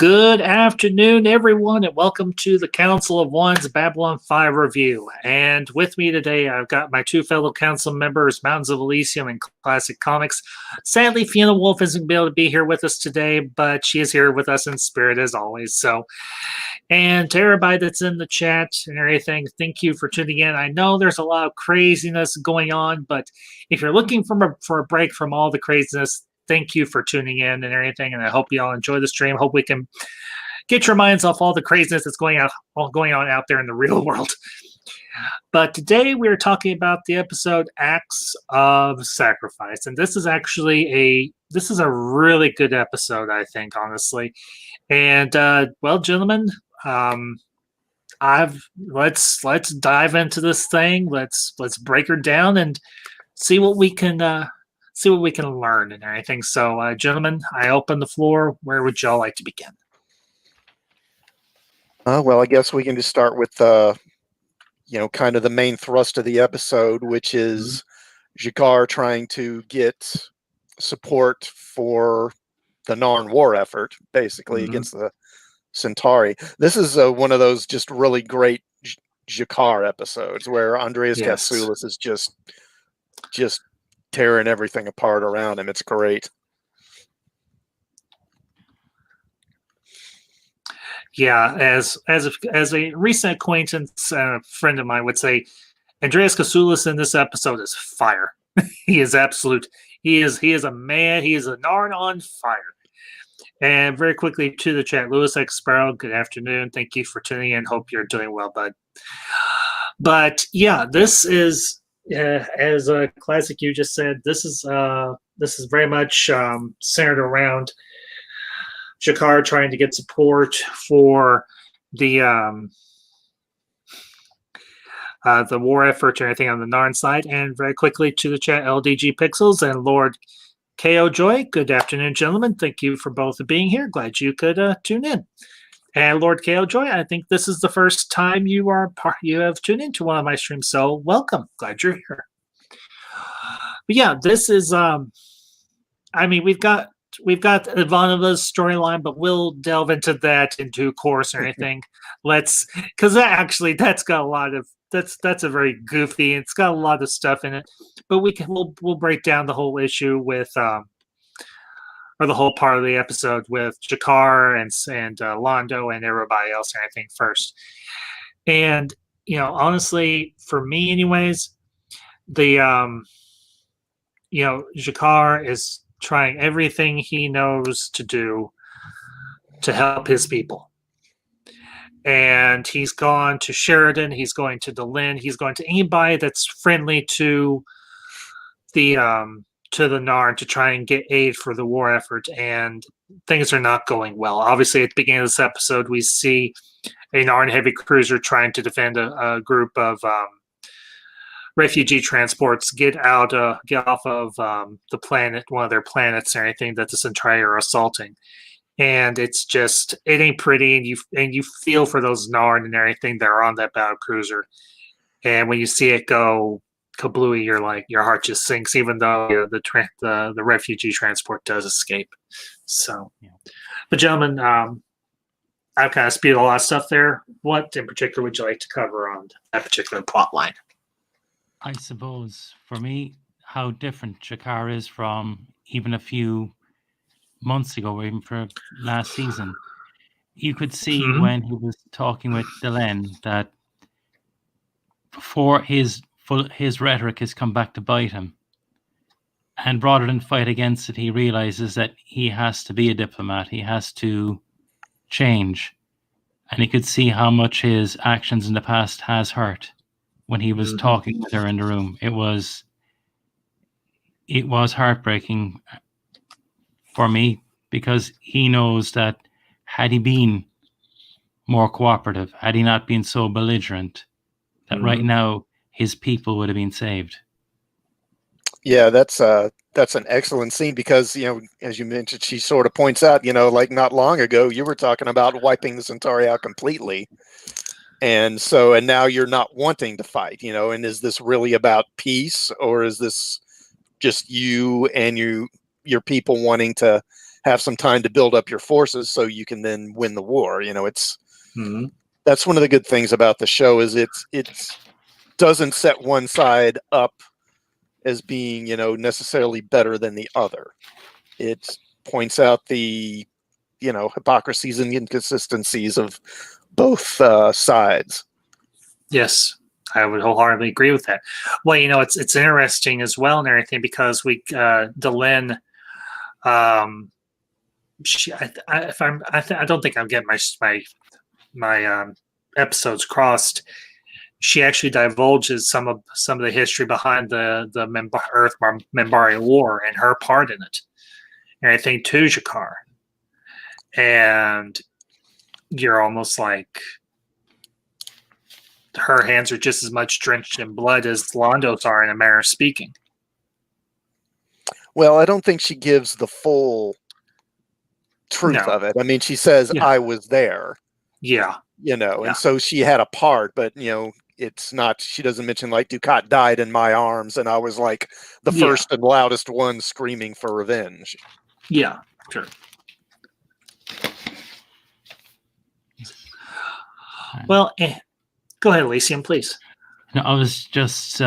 Good afternoon, everyone, and welcome to the Council of One's Babylon 5 review. And with me today, I've got my two fellow council members, Mountains of Elysium and Classic Comics. Sadly, Fiona Wolf isn't able to be here with us today, but she is here with us in spirit as always. And to everybody that's in the chat and everything, thank you for tuning in. I know there's a lot of craziness going on, but if you're looking for a break from all the craziness, thank you for tuning in and everything, and I hope you all enjoy the stream. Hope we can get your minds off all the craziness that's going on out there in the real world. But today we are talking about the episode Acts of Sacrifice, and this is actually a really good episode, I think, honestly. And well, gentlemen, let's dive into this thing. Let's break her down and see what we can learn and everything. So, gentlemen, I open the floor. Where would y'all like to begin? Well, I guess we can just start with, kind of the main thrust of the episode, which is G'Kar trying to get support for the Narn war effort, basically, against the Centauri. This is one of those just really great G'Kar episodes where Andreas Katsulas is just tearing everything apart around him. It's great. Yeah, as a recent acquaintance, friend of mine would say, Andreas Katsulas in this episode is fire. He is absolute. He is a man. He is a Narn on fire. And very quickly to the chat, Lewis X Sparrow, good afternoon. Thank you for tuning in. Hope you're doing well, bud. But yeah, this is. As a classic, you just said, this is very much centered around G'Kar trying to get support for the war effort or anything on the Narn side. And very quickly to the chat, LDG Pixels and Lord KO Joy. Good afternoon, gentlemen. Thank you for both being here. Glad you could tune in. And Lord KO Joy, I think this is the first time you have tuned into one of my streams, so welcome. Glad you're here. But yeah, this is we've got Ivanova's storyline, but we'll delve into that in due course or anything. Because that's got a lot of that's a very goofy, it's got a lot of stuff in it. But we'll break down the whole issue with or the whole part of the episode with G'Kar and Londo and everybody else and everything first. And, honestly, for me anyways, the, G'Kar is trying everything he knows to do to help his people. And he's gone to Sheridan, he's going to Delenn, he's going to anybody that's friendly to the Narn to try and get aid for the war effort, and things are not going well. Obviously, at the beginning of this episode, we see a Narn heavy cruiser trying to defend a group of refugee transports get off of the planet, one of their planets, or anything that the Centauri are assaulting. And it ain't pretty, and you feel for those Narn and everything that are on that battle cruiser. And when you see it go kablooey, your heart just sinks, even though the refugee transport does escape. So, but gentlemen, I've kind of spewed a lot of stuff there. What in particular would you like to cover on that particular plot line? I suppose for me, how different G'Kar is from even a few months ago, or even for last season. You could see when he was talking with Delenn that before his rhetoric has come back to bite him. And rather than fight against it, he realizes that he has to be a diplomat. He has to change. And he could see how much his actions in the past has hurt when he was talking with her in the room. It was heartbreaking for me, because he knows that had he been more cooperative, had he not been so belligerent, that right now his people would have been saved. Yeah, that's an excellent scene, because as you mentioned, she sort of points out, like not long ago you were talking about wiping the Centauri out completely, and now you're not wanting to fight, and is this really about peace, or is this just you and your people wanting to have some time to build up your forces so you can then win the war. It's Mhm. that's one of the good things about the show is it doesn't set one side up as being, necessarily better than the other. It points out the, hypocrisies and inconsistencies of both sides. Yes, I would wholeheartedly agree with that. Well, it's interesting as well and everything because Delenn, I don't think I'm getting my episodes crossed. She actually divulges some of the history behind the Earth Minbari War and her part in it, and I think to G'Kar, and you're almost like her hands are just as much drenched in blood as Londo's are, in a manner of speaking. Well, I don't think she gives the full truth No. of it. I mean, she says, Yeah. I was there, Yeah. and so she had a part, but, it's not, she doesn't mention like Dukat died in my arms and I was like the Yeah. first and loudest one screaming for revenge. Yeah, sure. Well, go ahead, Elysium, please. No, I was just,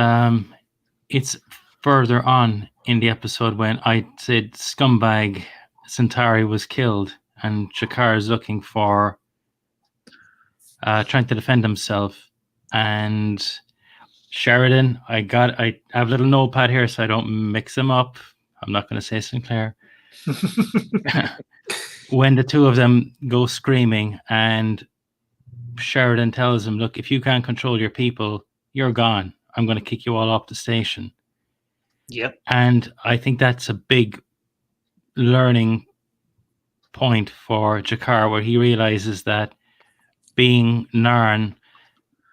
it's further on in the episode when I said scumbag Centauri was killed and G'Kar is looking for, trying to defend himself. And Sheridan, I have a little notepad here so I don't mix them up. I'm not going to say Sinclair. When the two of them go screaming and Sheridan tells him, look, if you can't control your people, you're gone. I'm going to kick you all off the station. Yep. And I think that's a big learning point for G'Kar, where he realizes that being Narn,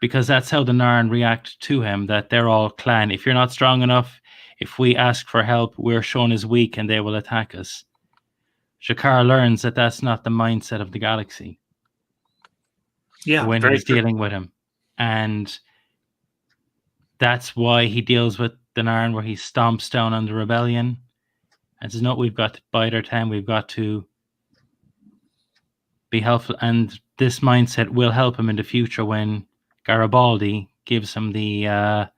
because that's how the Narn react to him, that they're all clan. If you're not strong enough, if we ask for help, we're shown as weak and they will attack us. G'Kar learns that that's not the mindset of the galaxy. Yeah, when very he's true. dealing with him. And that's why he deals with the Narn, where he stomps down on the rebellion and says, no, we've got to bide our time. We've got to be helpful. And this mindset will help him in the future when Garibaldi gives him the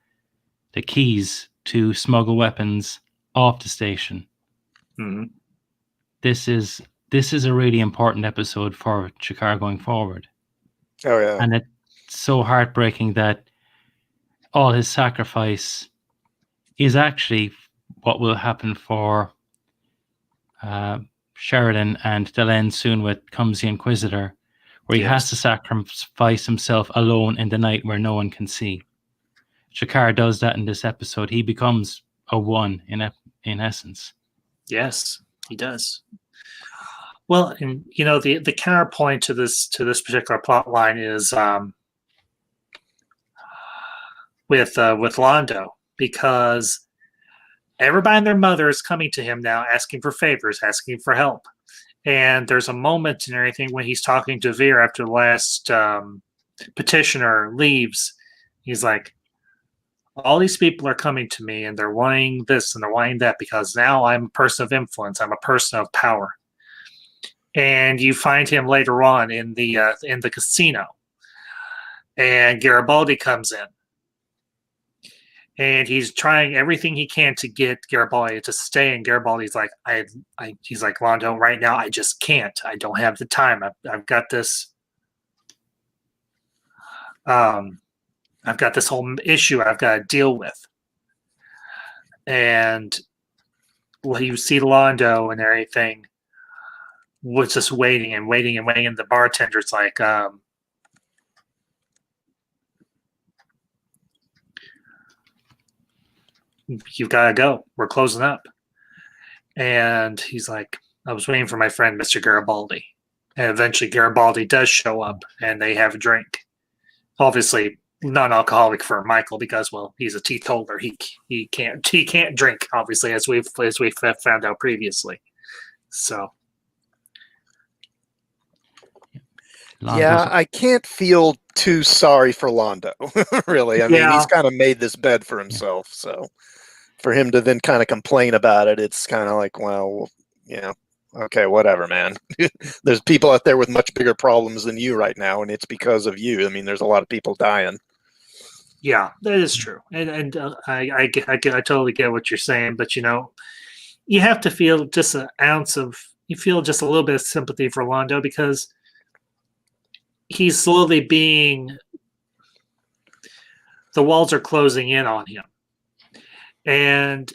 keys to smuggle weapons off the station. Mm-hmm. This is a really important episode for G'Kar going forward. Oh, yeah. And it's so heartbreaking that all his sacrifice is actually what will happen for Sheridan and Delenn soon with Comes the Inquisitor, where he has to sacrifice himself alone in the night where no one can see. G'Kar does that in this episode. He becomes a one in essence. Yes, he does. Well, and the counterpoint to this particular plot line is with Londo, because everybody and their mother is coming to him now, asking for favors, asking for help. And there's a moment and everything when he's talking to Veer after the last petitioner leaves. He's like, all these people are coming to me and they're wanting this and they're wanting that because now I'm a person of influence. I'm a person of power. And you find him later on in the casino, and Garibaldi comes in, and he's trying everything he can to get Garibaldi to stay. And Garibaldi's like, he's like, Londo, right now I just can't. I don't have the time. I've got this. I've got this whole issue I've got to deal with. And you see Londo and everything was just waiting and waiting and waiting. And the bartender's like, you've got to go. We're closing up. And he's like, I was waiting for my friend, Mr. Garibaldi. And eventually Garibaldi does show up and they have a drink. Obviously non-alcoholic for Michael because, well, he's a teetotaler. He can't drink, obviously, as we've found out previously. So Yeah, I can't feel too sorry for Londo, really. I mean, he's kind of made this bed for himself. So for him to then kind of complain about it, it's kind of like, well, okay, whatever, man. There's people out there with much bigger problems than you right now, and it's because of you. I mean, there's a lot of people dying. Yeah, that is true, and I totally get what you're saying, but you have to feel just an ounce of you feel just a little bit of sympathy for Londo because he's slowly being the walls are closing in on him, and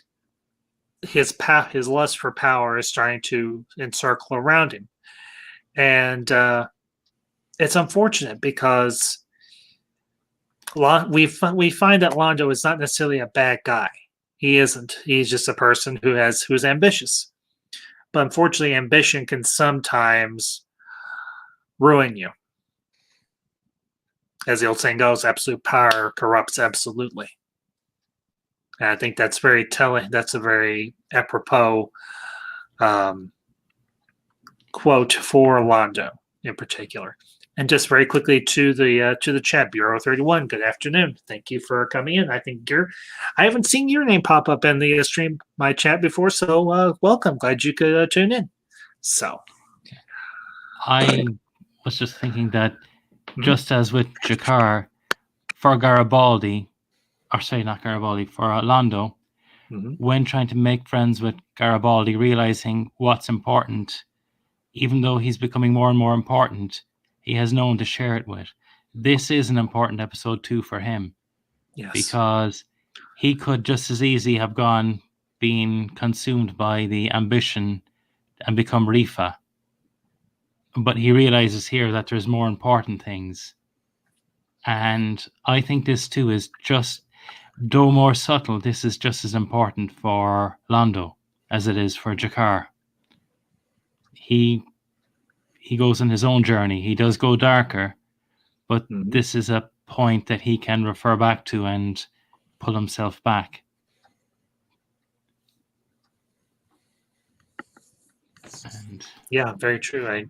his lust for power is starting to encircle around him, and it's unfortunate because we find that Londo is not necessarily a bad guy. He isn't. He's just a person who's ambitious. But unfortunately, ambition can sometimes ruin you. As the old saying goes, absolute power corrupts absolutely. And I think that's very telling. That's a very apropos quote for Londo in particular. And just very quickly to the chat, Bureau 31. Good afternoon. Thank you for coming in. I haven't seen your name pop up in the stream, my chat before, so welcome. Glad you could tune in. So, I was just thinking that just as with Jakar, for Garibaldi, or sorry, not Garibaldi, for Londo, when trying to make friends with Garibaldi, realizing what's important, even though he's becoming more and more important, he has no one to share it with. This is an important episode too for him. yes, Because he could just as easily have been consumed by the ambition and become Rifa. But he realizes here that there's more important things. And I think this too is just, though more subtle, this is just as important for Londo as it is for Jakar. He goes on his own journey. He does go darker, but this is a point that he can refer back to and pull himself back. And yeah, very true. I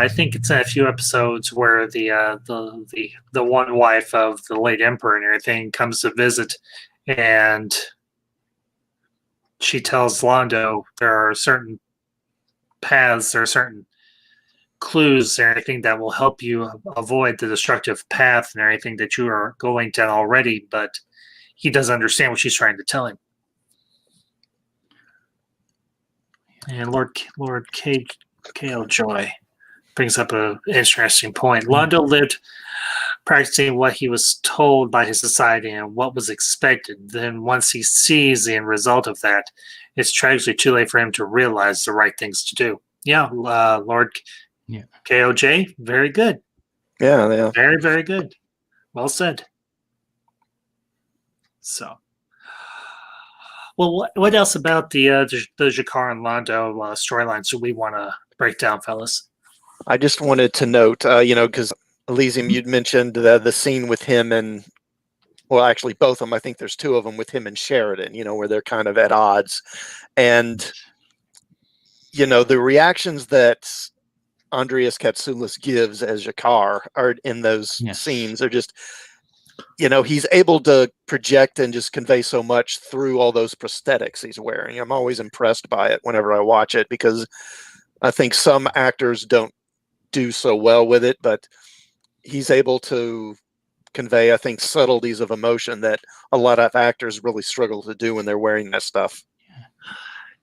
think it's in a few episodes where the one wife of the late emperor and everything comes to visit, and she tells Londo there are certain paths, there are certain clues and everything that will help you avoid the destructive path and everything that you are going down already, but he doesn't understand what she's trying to tell him. And Lord K.L. Joy brings up an interesting point. Londo lived practicing what he was told by his society and what was expected. Then once he sees the end result of that, it's tragically too late for him to realize the right things to do. Yeah, Lord KOJ, very good. Yeah. Very, very good. Well said. So, well, what else about the Jakar and Londo storylines do we want to break down, fellas? I just wanted to note, because Elysium, you'd mentioned the scene with him and, well, actually both of them. I think there's two of them with him and Sheridan, where they're kind of at odds. And, the reactions that Andreas Katsoulis gives as Jakar are in those scenes are just, he's able to project and just convey so much through all those prosthetics he's wearing. I'm always impressed by it whenever I watch it because I think some actors don't do so well with it, but he's able to convey, I think, subtleties of emotion that a lot of actors really struggle to do when they're wearing that stuff.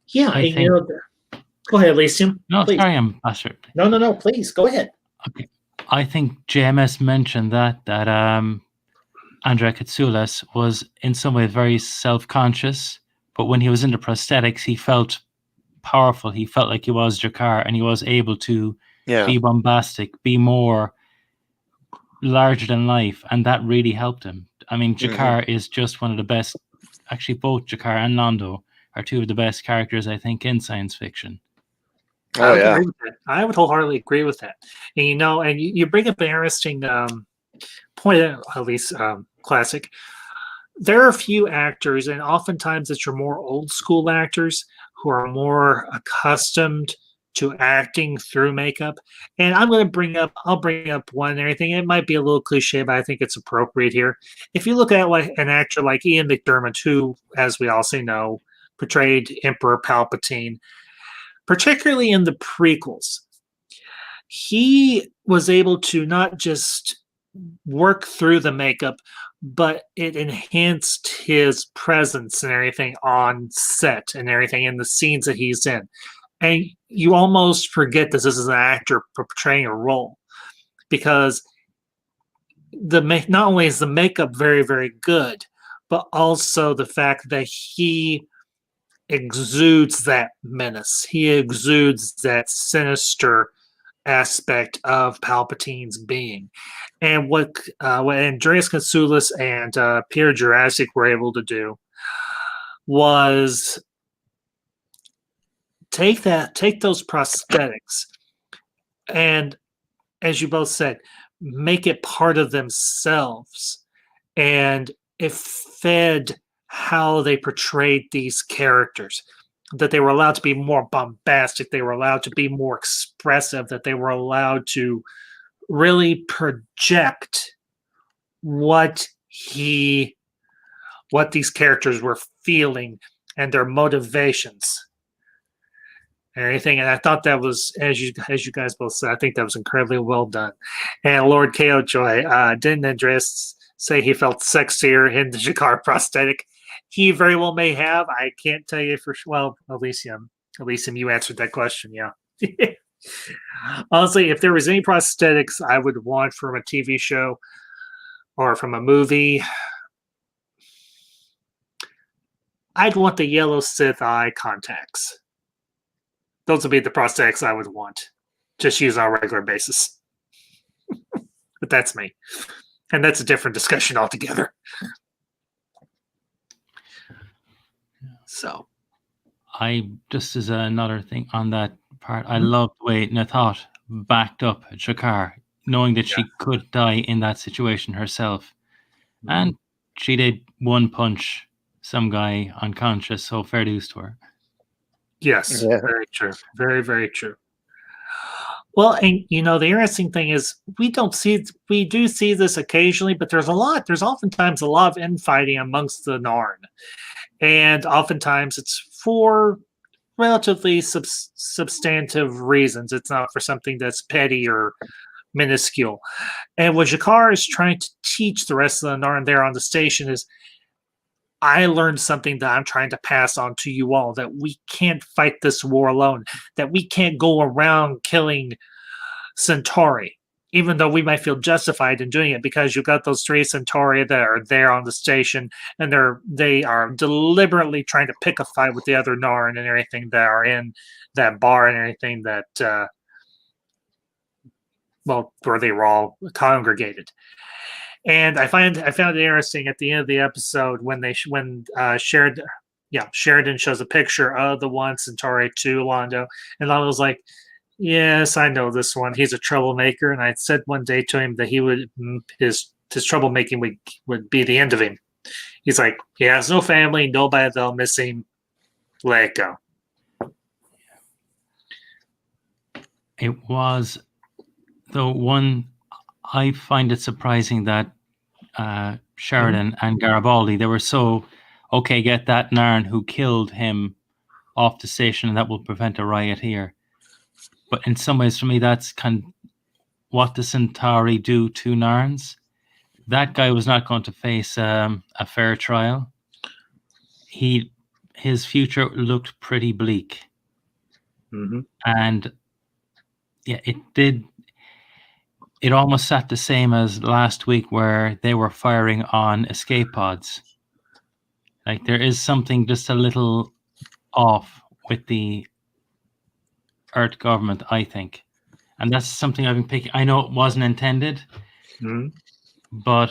Yeah, I think... Go ahead, Elysium. No, please. Sorry, Ambassador. No, please, go ahead. Okay. I think JMS mentioned that Andrea Katsoulis was in some way very self-conscious, but when he was into prosthetics, he felt powerful. He felt like he was Jakar, and he was able to be bombastic, be more larger than life, and that really helped him. I mean, Jakar is just one of the best. Actually, both Jakar and Londo are two of the best characters, I think, in science fiction. I would wholeheartedly agree with that. And and you bring up an interesting point, at least classic. There are a few actors, and oftentimes it's your more old school actors who are more accustomed to acting through makeup. And I'll bring up one and everything. It might be a little cliche, but I think it's appropriate here. If you look at like an actor like Ian McDermott, who, as we also know, portrayed Emperor Palpatine, particularly in the prequels. He was able to not just work through the makeup, but it enhanced his presence and everything on set and everything in the scenes that he's in. And you almost forget that this is an actor portraying a role, because not only is the makeup very, very good, but also the fact that he exudes that menace. He exudes that sinister aspect of Palpatine's being. And what Andreas Katsoulis and Peter Jurasik were able to do was take those prosthetics and, as you both said, make it part of themselves, and it fed how they portrayed these characters, that they were allowed to be more bombastic, they were allowed to be more expressive, that they were allowed to really project what these characters were feeling and their motivations and everything. And I thought that was, as you guys both said, I think that was incredibly well done. And Lord Ko Joy, didn't Andreas say he felt sexier in the Jakar prosthetic? He very well may have. I can't tell you for sure. Well, Elysium, you answered that question. Yeah. Honestly, if there was any prosthetics I would want from a TV show or from a movie, I'd want the yellow Sith eye contacts. Those would be the prosthetics I would want. Just use on a regular basis. But that's me. And that's a different discussion altogether. So, I just as another thing on that part, I love the way Nathat backed up Jakar, knowing that she could die in that situation herself. And she did one punch some guy unconscious, so fair dues to her. Yes, very true. Very, very true. Well, and the interesting thing is we do see this occasionally, but there's oftentimes a lot of infighting amongst the Narn. And oftentimes it's for relatively substantive reasons. It's not for something that's petty or minuscule. And what Jakar is trying to teach the rest of the Narn there on the station is, I learned something that I'm trying to pass on to you all, that we can't fight this war alone, that we can't go around killing Centauri, even though we might feel justified in doing it, because you've got those 3 Centauri that are there on the station, and they are deliberately trying to pick a fight with the other Narn and everything that are in that bar and everything that, where they were all congregated. And I found it interesting at the end of the episode when Sheridan shows a picture of the one Centauri to Londo, and Londo was like, "Yes, I know this one. He's a troublemaker." And I said one day to him that his troublemaking would be the end of him. He's like, he has no family, nobody that'll miss him. Let it go. It was, though, one. I find it surprising that Sheridan and Garibaldi, they were so, okay, get that Narn who killed him off the station, and that will prevent a riot here. But in some ways, for me, that's kind of what the Centauri do to Narns. That guy was not going to face a fair trial. His future looked pretty bleak. Mm-hmm. And yeah, it did. It almost sat the same as last week, where they were firing on escape pods. Like, there is something just a little off with the Earth government, I think. And that's something I've been picking. I know it wasn't intended, but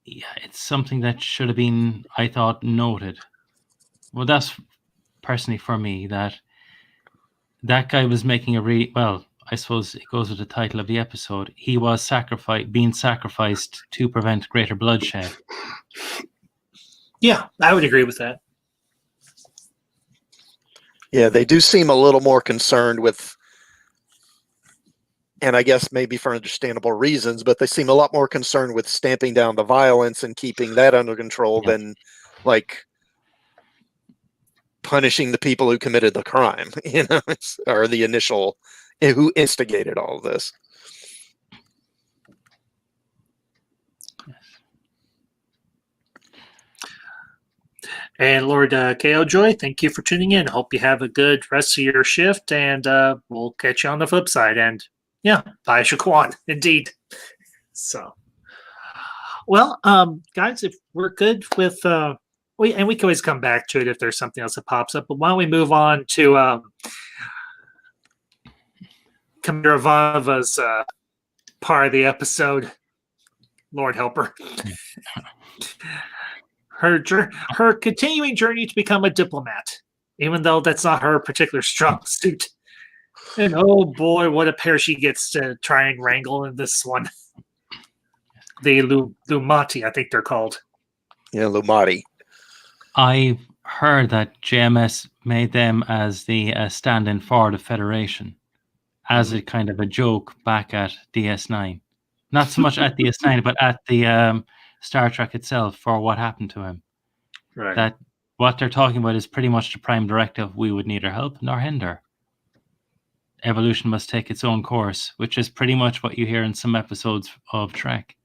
yeah, it's something that should have been, I thought, noted. Well, that's personally for me, that guy was making I suppose it goes with the title of the episode. He was being sacrificed to prevent greater bloodshed. Yeah, I would agree with that. Yeah, they do seem a little more concerned with, and I guess maybe for understandable reasons, but they seem a lot more concerned with stamping down the violence and keeping that under control than, like, punishing the people who committed the crime, or the initial, who instigated all of this. And Lord KO Joy, thank you for tuning in. Hope you have a good rest of your shift, and we'll catch you on the flip side. And yeah, bye, Shaquan. Indeed. So, well, guys, if we're good with, we can always come back to it if there's something else that pops up. But why don't we move on to Commander Ivanovan's part of the episode? Lord help her. Her continuing journey to become a diplomat, even though that's not her particular strong suit. And oh boy, what a pair she gets to try and wrangle in this one. The Lumati, I think they're called. Yeah, Lumati. I've heard that JMS made them as the stand-in for the Federation, as a kind of a joke back at DS9. Not so much at DS9, but at the Star Trek itself, for what happened to him. Right. That what they're talking about is pretty much the prime directive: we would neither help nor hinder. Evolution must take its own course, which is pretty much what you hear in some episodes of Trek.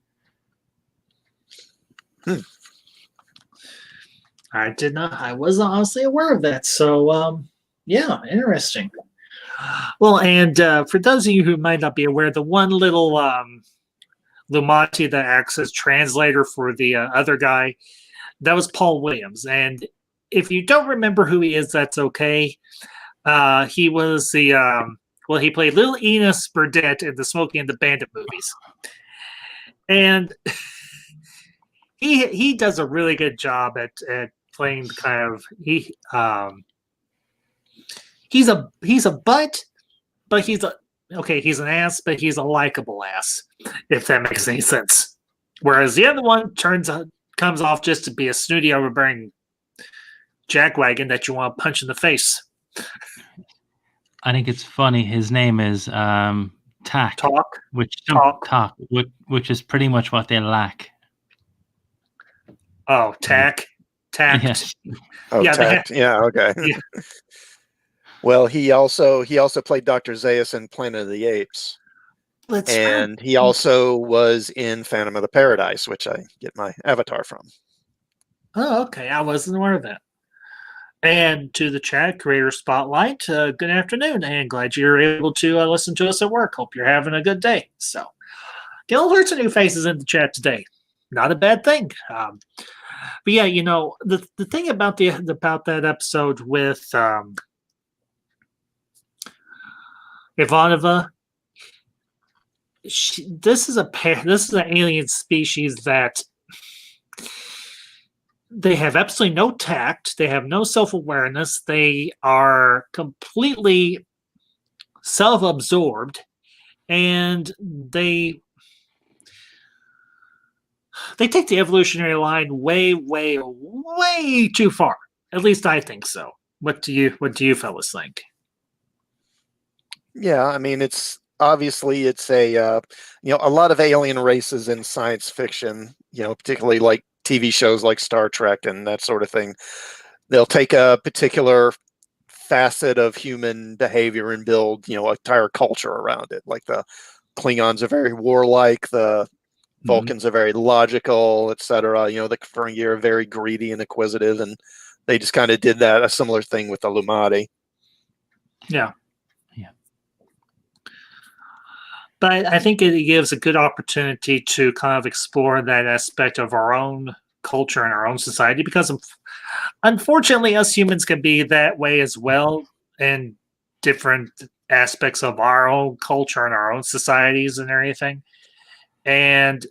I wasn't honestly aware of that. So, yeah, interesting. Well, and for those of you who might not be aware, the one little Lumati that acts as translator for the other guy, that was Paul Williams. And if you don't remember who he is, that's okay. He was the he played Little Enos Burdett in the Smokey and the Bandit movies, and he does a really good job at playing the kind of he's a butt, but he's an ass, but he's a likable ass, if that makes any sense. Whereas the other one comes off just to be a snooty, overbearing jackwagon that you want to punch in the face. I think it's funny. His name is Tack, which is pretty much what they lack. Oh, tact. Yes. Oh, Yeah, tact. Yeah, okay. Yeah. Well, he also played Dr. Zaius in Planet of the Apes. And he also was in Phantom of the Paradise, which I get my avatar from. Oh, okay. I wasn't aware of that. And to the chat, Creator Spotlight, good afternoon, and glad you're able to listen to us at work. Hope you're having a good day. So, get all sorts of new faces in the chat today. Not a bad thing. But yeah, the thing about that episode with Ivanova, this is an alien species that they have absolutely no tact. They have no self-awareness. They are completely self-absorbed, and they take the evolutionary line way, way, way too far. At least I think so. What do you fellas think? Yeah, I mean, it's obviously a lot of alien races in science fiction, particularly like TV shows like Star Trek and that sort of thing. They'll take a particular facet of human behavior and build, an entire culture around it. Like the Klingons are very warlike, the Vulcans are very logical, etc. The Ferengi are very greedy and acquisitive, and they just kind of did a similar thing with the Lumati. Yeah. But I think it gives a good opportunity to kind of explore that aspect of our own culture and our own society, because unfortunately us humans can be that way as well in different aspects of our own culture and our own societies and everything. And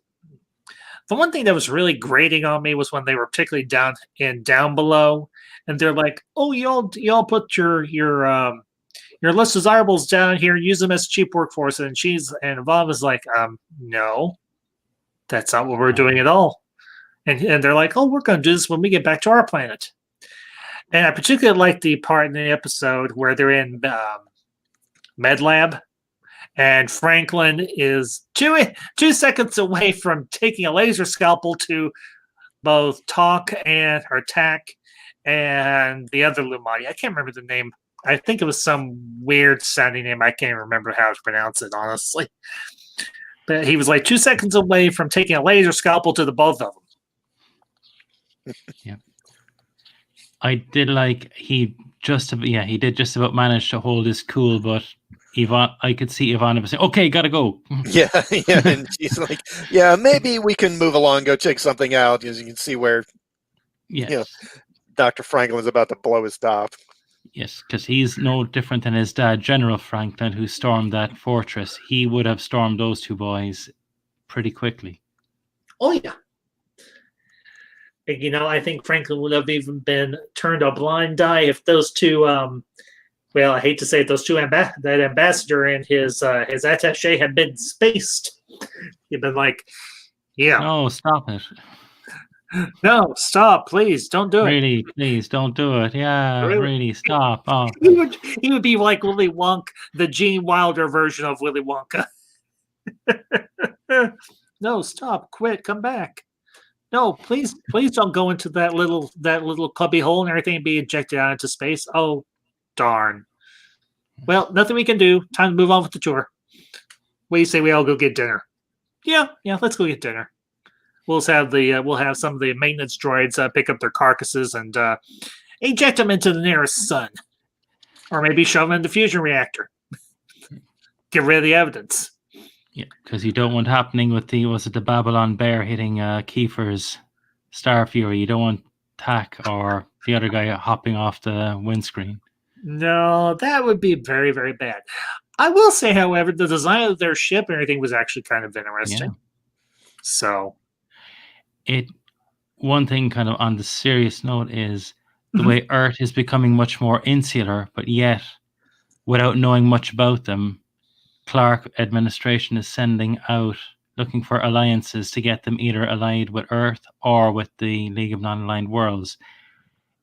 the one thing that was really grating on me was when they were particularly down below, and they're like, "Oh, y'all put your less desirables down here, use them as cheap workforce." And Ivanovan's like, no, that's not what we're doing at all. And they're like, "Oh, we're going to do this when we get back to our planet." And I particularly like the part in the episode where they're in Med Lab, and Franklin is 2 seconds away from taking a laser scalpel to both Tack, and the other Lumati. I can't remember the name. I think it was some weird sounding name. I can't remember how to pronounce it, honestly. But he was like 2 seconds away from taking a laser scalpel to the both of them. I did like he did just about manage to hold his cool, but I could see Ivanova saying, "Okay, gotta go." Yeah, yeah, and she's like, "Yeah, maybe we can move along, go check something out." As you can see, where Yes, Dr. Franklin is about to blow his top. yes, because he's no different than his dad, General Franklin, who stormed that fortress. He would have stormed those two boys pretty quickly. Oh yeah. And, I think Franklin would have even been turned a blind eye if those two. Well, I hate to say it, those two that ambassador and his attaché had been spaced. He'd been like, "Yeah, No, stop it! no, stop, please, don't do it." Really, please don't do it. Yeah, really, stop. Oh, He would be like Willy Wonka, the Gene Wilder version of Willy Wonka. No, stop, quit, come back. No, please don't go into that little cubby hole and everything and be ejected out into space. Oh, darn. Well, nothing we can do. Time to move on with the tour. What do you say we all go get dinner? Yeah, let's go get dinner. We'll have some of the maintenance droids pick up their carcasses and eject them into the nearest sun, or maybe shove them in the fusion reactor. Get rid of the evidence. yeah, because you don't want happening with the Babylon Bear hitting Kiefer's Star Fury. You don't want Tack or the other guy hopping off the windscreen. No, that would be very, very bad. I will say, however, the design of their ship and everything was actually kind of interesting. Yeah. So, one thing kind of on the serious note is the way Earth is becoming much more insular, but yet, without knowing much about them, Clark administration is sending out looking for alliances to get them either allied with Earth or with the League of Non-Aligned Worlds.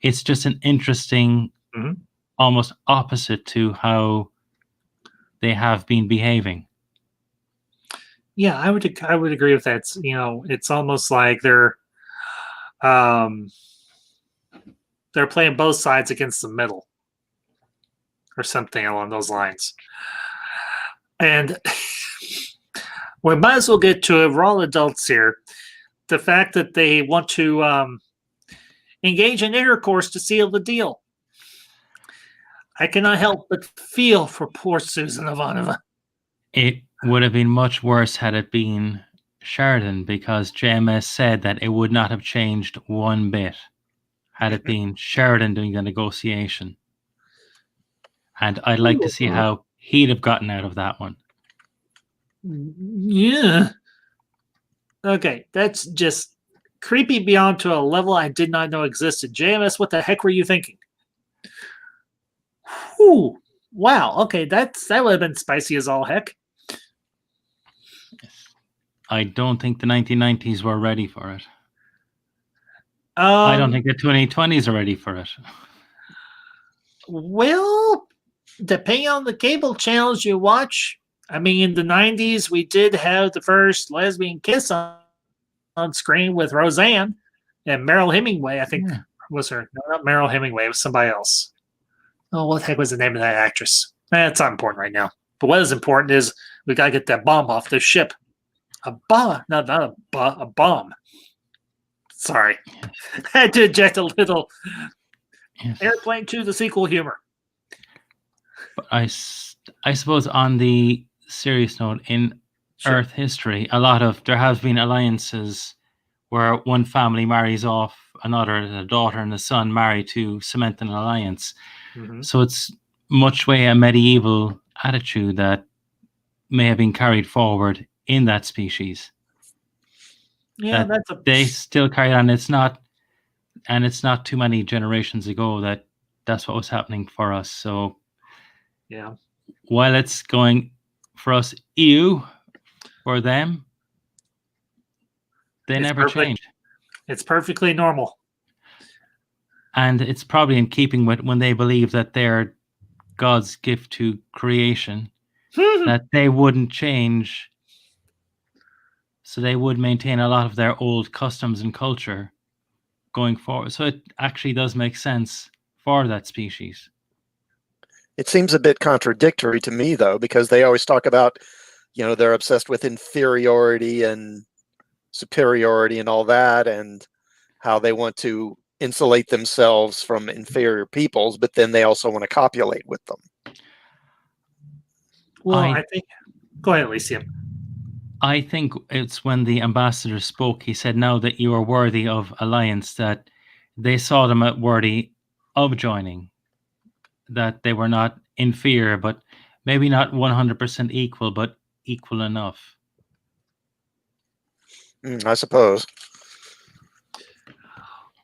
It's just an interesting, almost opposite to how they have been behaving. Yeah, I would agree with that. It's almost like they're playing both sides against the middle, or something along those lines. And we might as well get to it. We're all adults here. The fact that they want to engage in intercourse to seal the deal. I cannot help but feel for poor Susan Ivanova. It would have been much worse had it been Sheridan, because JMS said that it would not have changed one bit had it been Sheridan doing the negotiation. And I'd like to see how he'd have gotten out of that one. Yeah. Okay, that's just creepy beyond to a level I did not know existed. JMS, what the heck were you thinking? Whew. Wow. Okay, that would have been spicy as all heck. I don't think the 1990s were ready for it. I don't think the 2020s are ready for it. Well, depending on the cable channels you watch, I mean, in the 90s, we did have the first lesbian kiss on screen with Roseanne and Meryl Hemingway, I think was her. No, not Meryl Hemingway. It was somebody else. Oh, what the heck was the name of that actress? It's not important right now. But what is important is we got to get that bomb off the ship. A bomb. No, not a bomb. Sorry. I had to inject a little Airplane 2, the sequel humor. But I suppose on the serious note, in Earth history, there have been alliances where one family marries off another, the daughter and the son marry to cement an alliance. So it's much way a medieval attitude that may have been carried forward in that species. Yeah, they still carry on. It's not too many generations ago that's what was happening for us. So yeah, while it's going for us, for them, they never changed. It's perfectly normal. And it's probably in keeping with when they believe that they're God's gift to creation, that they wouldn't change. So they would maintain a lot of their old customs and culture going forward. So it actually does make sense for that species. It seems a bit contradictory to me, though, because they always talk about, they're obsessed with inferiority and superiority and all that, and how they want to insulate themselves from inferior peoples, but then they also want to copulate with them. Well, I think. Go ahead, Elysium. I think it's when the ambassador spoke, he said, now that you are worthy of alliance, that they saw them as worthy of joining, that they were not inferior, but maybe not 100% equal, but equal enough. I suppose.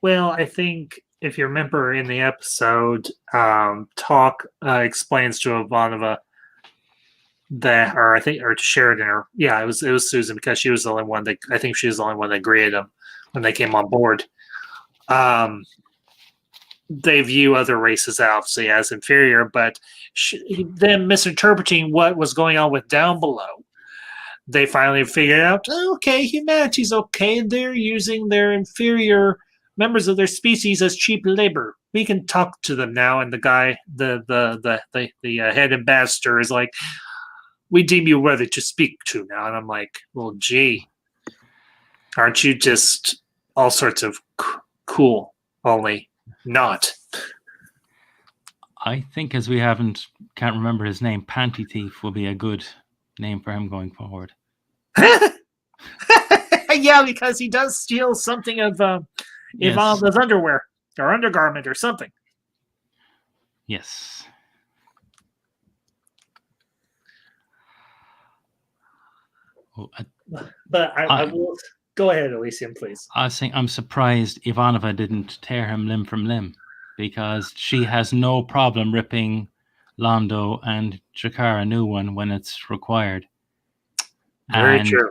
Well, I think if you remember in the episode, Talk explains to Ivanova that, or to Sheridan, it was Susan, because she was the only one I think she was the only one that greeted them when they came on board. They view other races obviously as inferior, but them misinterpreting what was going on with Down Below, they finally figured out, okay, humanity's okay. They're using their inferior members of their species as cheap labor. We can talk to them now. And the guy, the head ambassador, is like, we deem you worthy to speak to now. And I'm like, well, gee, aren't you just all sorts of cool, only not? I think, as we can't remember his name, Panty Thief will be a good name for him going forward. Yeah, because he does steal something of Ivanova's underwear or undergarment or something. Yes. But I will go ahead, Elysium, please. I was saying I'm surprised Ivanova didn't tear him limb from limb, because she has no problem ripping Londo and G'Kar a new one when it's required. Very true.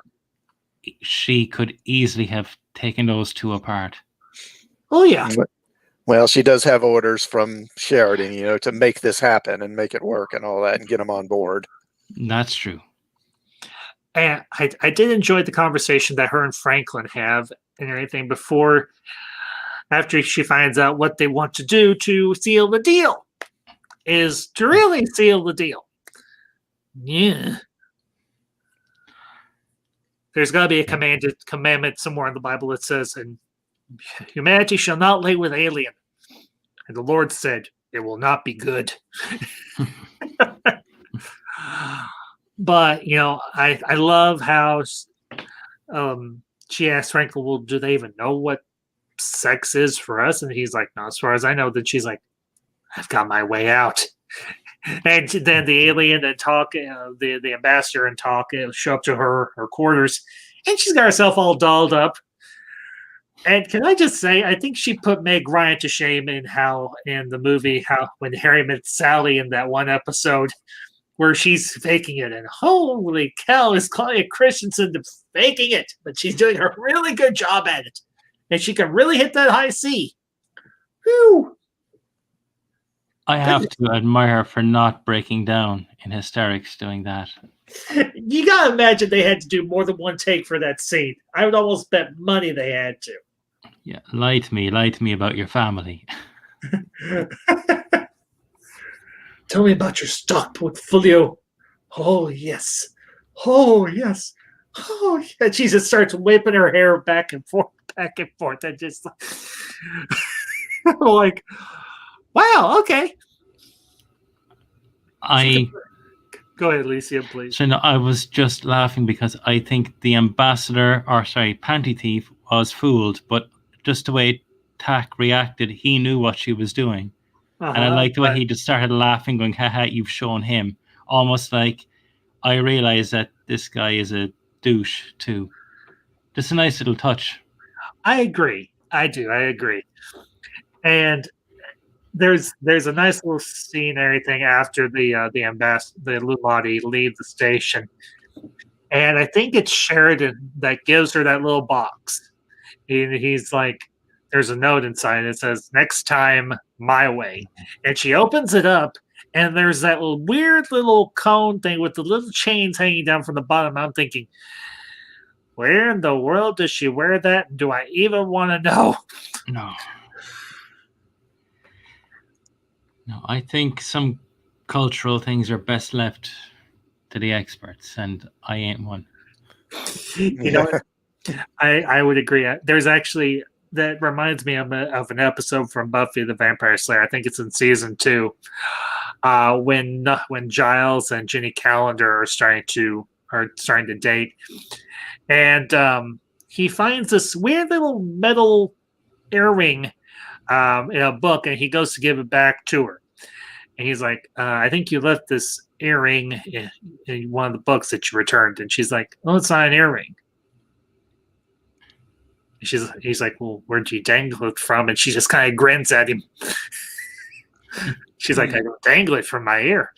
She could easily have taken those two apart. Oh, yeah. Well, she does have orders from Sheridan, to make this happen and make it work and all that and get them on board. That's true. And I did enjoy the conversation that her and Franklin have and everything after she finds out what they want to do to seal the deal, is to really seal the deal. Yeah. There's got to be a commandment somewhere in the Bible that says, and humanity shall not lay with alien. And the Lord said, it will not be good. But, I love how she asked Franklin, well, do they even know what sex is for us? And he's like, no, as far as I know. Then she's like, I've got my way out. And then the alien and Talk, the ambassador and Talk show up to her quarters, and she's got herself all dolled up. And can I just say, I think she put Meg Ryan to shame in the movie, when Harry met Sally in that one episode where she's faking it. And holy cow, is Claudia Christensen faking it? But she's doing a really good job at it. And she can really hit that high C. Whew. I have to admire her for not breaking down in hysterics doing that. You gotta imagine they had to do more than one take for that scene. I would almost bet money they had to. Yeah, lie to me about your family. Tell me about your stock portfolio. Oh, yes. Oh, yes. Oh, yeah. She just starts whipping her hair back and forth. And just like, wow, okay. Go ahead, Elysium, please. So no, I was just laughing because I think the ambassador, Panty Thief, was fooled, but just the way Tak reacted, he knew what she was doing. And I liked the way he just started laughing, going, haha, you've shown him. Almost like, I realize that this guy is a douche too. Just a nice little touch. I agree. I agree. And there's a nice little scene and everything after the Lumati leave the station. And I think it's Sheridan that gives her that little box. He's like, there's a note inside. It says, next time, my way. And she opens it up, and there's that weird little cone thing with the little chains hanging down from the bottom. I'm thinking, where in the world does she wear that? Do I even want to know? No. No, I think some cultural things are best left to the experts, and I ain't one. You know, I would agree. There's actually, that reminds me of an episode from Buffy the Vampire Slayer. I think it's in season 2, when Giles and Jenny Calendar are starting to date, and he finds this weird little metal earring in a book, and he goes to give it back to her, and he's like, "I think you left this earring in one of the books that you returned," and she's like, "Oh, it's not an earring." He's like, "Well, where'd you dangle it from?" And she just kind of grins at him. She's like, "I don't dangle it from my ear."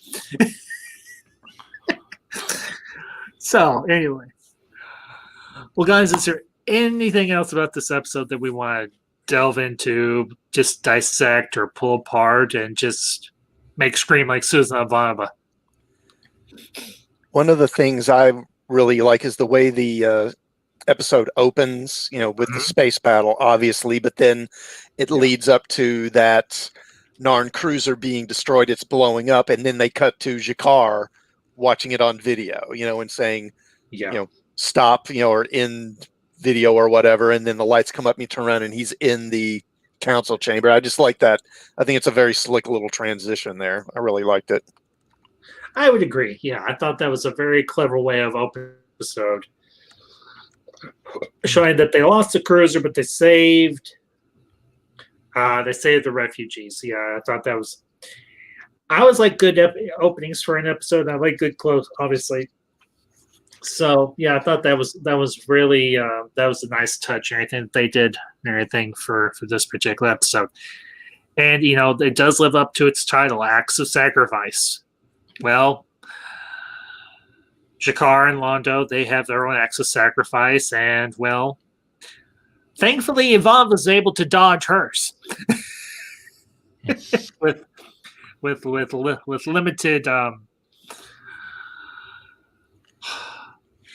So anyway, well, guys, is there anything else about this episode that we want to delve into, just dissect or pull apart, and just make scream like Susan Ivanova? One of the things I really like is the way the episode opens, with the space battle, obviously, but then it leads up to that Narn cruiser being destroyed, it's blowing up, and then they cut to G'Kar watching it on video, and saying, stop, or end video or whatever, and then the lights come up and you turn around and he's in the council chamber. I just like that. I think it's a very slick little transition there. I really liked it. I would agree. Yeah, I thought that was a very clever way of opening the episode, showing that they lost the cruiser, but they saved the refugees. Yeah, I thought that was. I always like good openings for an episode. I like good close, obviously. So yeah, I thought that was really that was a nice touch and everything that they did and everything for this particular episode. And it does live up to its title, Acts of Sacrifice. Well, G'Kar and Londo, they have their own acts of sacrifice, and well, thankfully Yvonne was able to dodge hers. Yes. with limited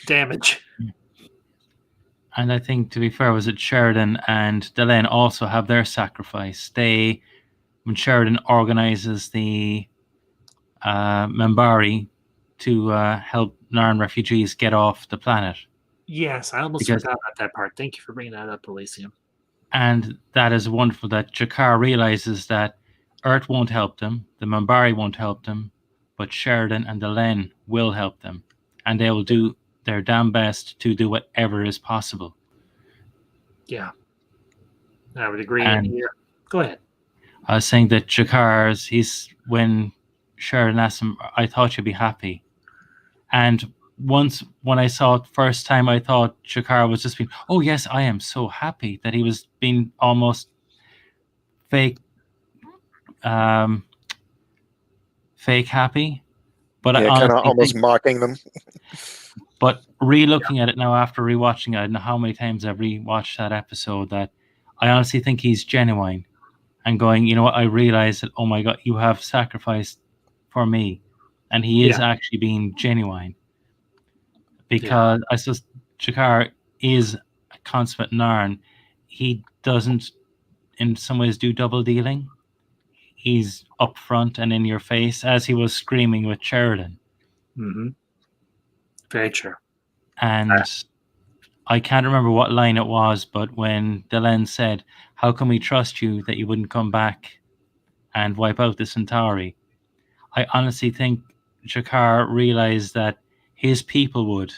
damage. And I think, to be fair, was it Sheridan and Delenn also have their sacrifice. When Sheridan organizes the Minbari to help Narn refugees get off the planet. Yes, I almost forgot about that part. Thank you for bringing that up, Elysium. And that is wonderful that G'Kar realizes that Earth won't help them, the Minbari won't help them, but Sheridan and Delenn will help them. And they will do their damn best to do whatever is possible. Yeah, I would agree. Go ahead. I was saying that G'Kar's, when Sheridan asked him, I thought you'd be happy. And once, when I saw it first time, I thought G'Kar was just being, oh yes, I am so happy, that he was being almost fake happy. But yeah, I kind of almost mocking them. But re-looking at it now after rewatching it, I don't know how many times I've rewatched that episode, that I honestly think he's genuine and going, what, I realize that, oh my God, you have sacrificed for me. And he is actually being genuine. Because I suppose G'Kar is a consummate Narn. He doesn't, in some ways, do double dealing. He's upfront and in your face, as he was screaming with Sheridan. Mm-hmm. Very true. And I can't remember what line it was, but when Delenn said, how can we trust you that you wouldn't come back and wipe out the Centauri? I honestly think G'Kar realized that his people would,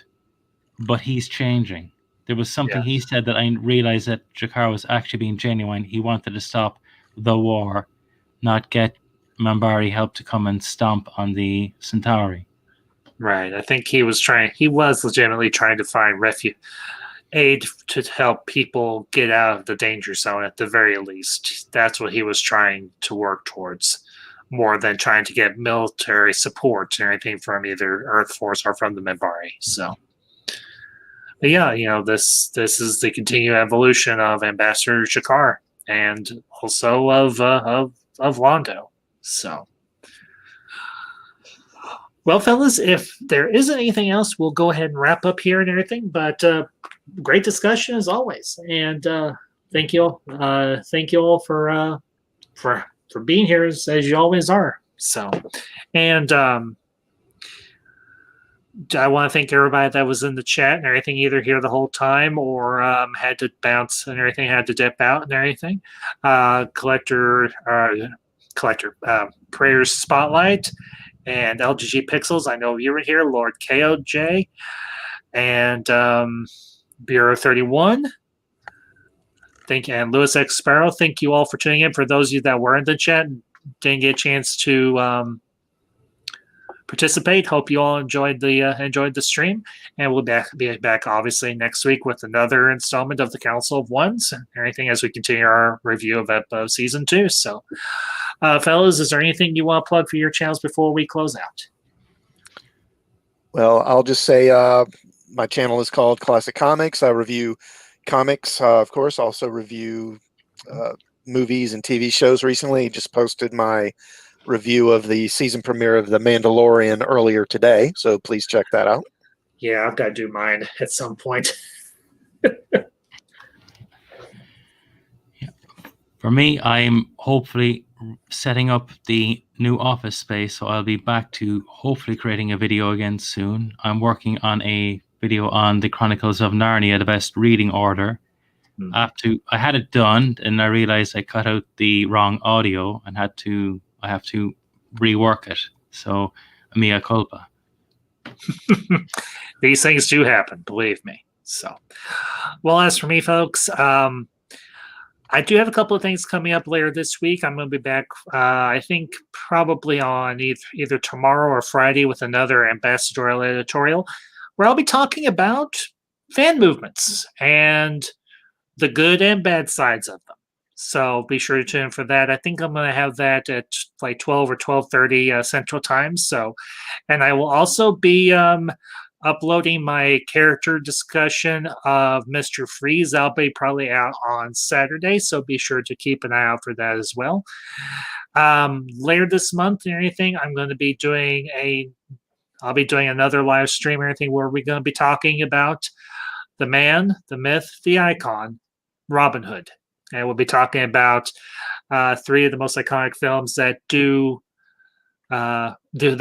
but he's changing. There was something he said that I realized that G'Kar was actually being genuine. He wanted to stop the war, not get Minbari help to come and stomp on the Centauri. Right. I think he was legitimately trying to find aid to help people get out of the danger zone at the very least. That's what he was trying to work towards, more than trying to get military support or anything from either Earth Force or from the Minbari. So, but yeah, this is the continued evolution of Ambassador G'Kar and also of Londo. So, well, fellas, if there isn't anything else, we'll go ahead and wrap up here and everything. But great discussion as always. And thank you all for being here as you always are. So, and I want to thank everybody that was in the chat and everything, either here the whole time or had to bounce and everything, had to dip out and everything. Creators Spotlight and LGG Pixels. I know you were here, Lord KOJ, and Bureau 31. And Lewis X Sparrow. Thank you all for tuning in. For those of you that were in the chat and didn't get a chance to participate, hope you all enjoyed the stream, and we'll be back obviously next week with another installment of the Council of Ones and everything as we continue our review of season 2. So, fellas, is there anything you want to plug for your channels before we close out? Well, I'll just say my channel is called Classic Comics. I review comics, of course, also review movies and TV shows. Recently just posted my review of the season premiere of The Mandalorian earlier today, so please check that out. Yeah, I've got to do mine at some point. For me, I'm hopefully setting up the new office space, so I'll be back to hopefully creating a video again soon. I'm working on a video on the Chronicles of Narnia, the best reading order. I had it done, and I realized I cut out the wrong audio and I have to rework it. So, mea culpa. These things do happen, believe me. So, well, as for me, folks, I do have a couple of things coming up later this week. I'm going to be back, I think, probably on either tomorrow or Friday with another ambassadorial editorial where I'll be talking about fan movements and the good and bad sides of them. So be sure to tune in for that. I think I'm going to have that at like 12 or 12:30 Central Time. So, and I will also be uploading my character discussion of Mr. Freeze. I'll be probably out on Saturday, so be sure to keep an eye out for that as well. Later this month and everything, I'll be doing another live stream or anything where we're going to be talking about the man, the myth, the icon, Robin Hood. And we'll be talking about 3 of the most iconic films that they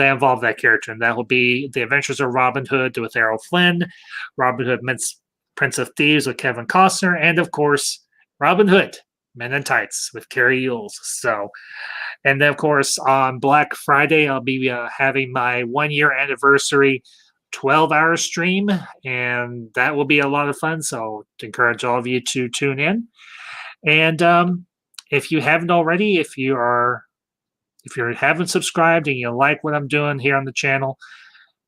involve that character, and that will be The Adventures of Robin Hood with Errol Flynn, Robin Hood Prince of Thieves with Kevin Costner, and of course Robin Hood Men in Tights with Carrie Yules. So, and then of course on Black Friday I'll be having my 1-year anniversary 12-hour stream, and that will be a lot of fun. So I encourage all of you to tune in. And if you haven't already, if you haven't subscribed and you like what I'm doing here on the channel,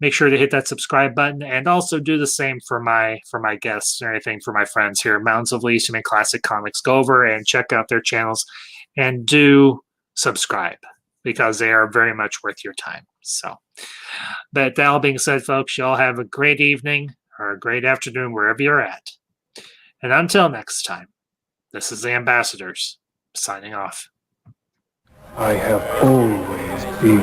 make sure to hit that subscribe button, and also do the same for my guests and everything, for my friends here at Mountains of Elysium and Classic Comics. Go over and check out their channels and do subscribe because they are very much worth your time. So, but that all being said, folks, you all have a great evening or a great afternoon wherever you're at. And until next time, this is the Ambassadors signing off. I have always been